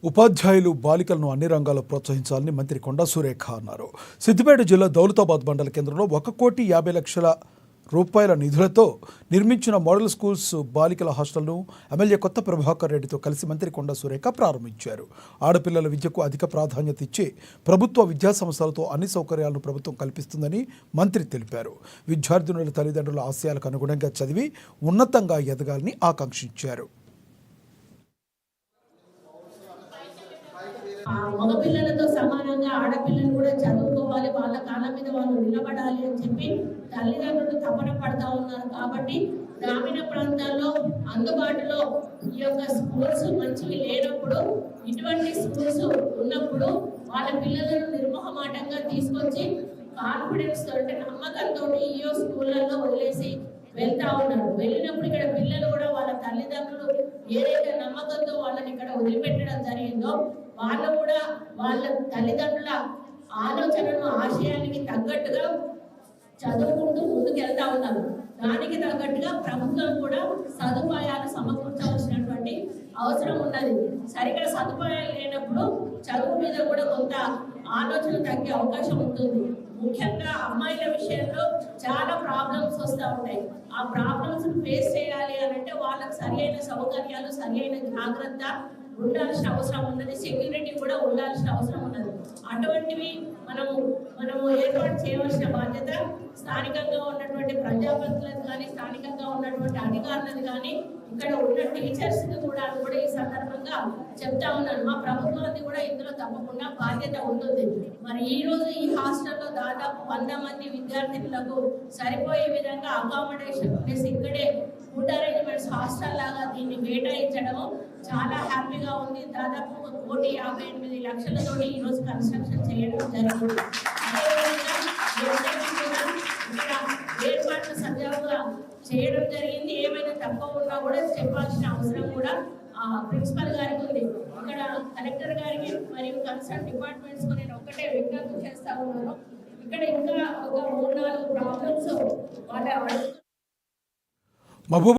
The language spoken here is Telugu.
ఉపాధ్యాయులు బాలికలను అన్ని రంగాల్లో ప్రోత్సహించాలని మంత్రి కొండా సురేఖ అన్నారు. సిద్దిపేట జిల్లా దౌలతాబాద్ మండల కేంద్రంలో 1,50,00,000 రూపాయల నిధులతో నిర్మించిన మోడల్ స్కూల్స్ బాలికల హాస్టల్ను ఎమ్మెల్యే కొత్త ప్రభాకర్ రెడ్డితో కలిసి మంత్రి కొండా సురేఖ ప్రారంభించారు. ఆడపిల్లల విద్యకు అధిక ప్రాధాన్యత ఇచ్చి ప్రభుత్వ విద్యాసంస్థలతో అన్ని సౌకర్యాలను ప్రభుత్వం కల్పిస్తుందని మంత్రి తెలిపారు. విద్యార్థినుల తల్లిదండ్రుల ఆశయాలకు అనుగుణంగా చదివి ఉన్నతంగా ఎదగాలని ఆకాంక్షించారు. మగపిల్లలతో సమానంగా ఆడపిల్లలు కూడా చదువుకోవాలి, వాళ్ళ కాళ్ళ మీద వాళ్ళు నిలబడాలి అని చెప్పి తల్లిదండ్రులు తపన పడతా ఉన్నారు. కాబట్టి గ్రామీణ ప్రాంతాల్లో అందుబాటులో ఈ యొక్క స్కూల్స్ మంచివి లేనప్పుడు, ఇటువంటి స్కూల్స్ ఉన్నప్పుడు వాళ్ళ పిల్లలను నిర్మోహమాటంగా తీసుకొచ్చి కాన్ఫిడెన్స్ తోటి నమ్మకంతో ఈ స్కూళ్ళల్లో వదిలేసి వెళ్తా ఉన్నారు. వెళ్ళినప్పుడు ఇక్కడ పిల్లలు కూడా వాళ్ళ తల్లిదండ్రులు ఏదైతే నమ్మకంతో వాళ్ళని ఇక్కడ వదిలిపెట్టడం జరిగిందో వాళ్ళు కూడా వాళ్ళ తల్లిదండ్రుల ఆలోచనను ఆశయానికి తగ్గట్టుగా చదువుకుంటూ ముందుకు వెళ్తా ఉన్నారు. దానికి తగ్గట్టుగా ప్రభుత్వం కూడా సదుపాయాలు సమకూర్చవలసినటువంటి అవసరం ఉన్నది. సరిగ్గా సదుపాయాలు లేనప్పుడు చదువు మీద కూడా కొంత ఆలోచన తగ్గే అవకాశం ఉంటుంది. ముఖ్యంగా అమ్మాయిల విషయంలో చాలా ప్రాబ్లమ్స్ వస్తూ ఉంటాయి. ఆ ప్రాబ్లమ్స్ ఫేస్ చేయాలి అని అంటే వాళ్ళకి సరి అయిన సౌకర్యాలు, సరి అయిన జాగ్రత్త ఉండాల్సిన అవసరం ఉన్నది. సెక్యూరిటీ కూడా ఉండాల్సిన అవసరం ఉన్నది. అటువంటివి మనము ఏర్పాటు చేయవలసిన బాధ్యత స్థానికంగా ఉన్నటువంటి ప్రజాప్రతినిధులకు కానీ, స్థానికంగా ఉన్నటువంటి అధికారులకు కానీ, ఇక్కడ ఉన్న టీచర్స్కి కూడా ఈ సందర్భంగా చెప్తా ఉన్నాను. మా ప్రభుత్వానికి కూడా ఇందులో తప్పకుండా బాధ్యత ఉంటుంది. మరి ఈ రోజు ఈ హాస్టల్లో దాదాపు 100 మంది విద్యార్థినులకు సరిపోయే విధంగా అకామిడేషన్ ప్లస్ ఇక్కడే ఫుడ్ అరేంజ్మెంట్స్ హాస్టల్ లాగా దీన్ని కేటాయించడం చాలా హ్యాపీగా ఉంది. దాదాపు 1,58,00,000 ఈ రోజు కన్స్ట్రక్షన్ చేయడం జరిగింది. ఏర్పాట్లు సజావుగా చేయడం జరిగింది. ఏమైనా తక్కువ ఉన్నా కూడా చెప్పాల్సిన అవసరం కూడా ప్రిన్సిపల్ గారికి ఉంది. ఇక్కడ కలెక్టర్ గారికి మరియు కన్సర్న్ డిపార్ట్మెంట్స్ నేను ఒక్కటే విజ్ఞప్తి చేస్తా ఉన్నాను. ఇక్కడ ఇంకా ఒక 3-4 ప్రాబ్లమ్స్ వాళ్ళ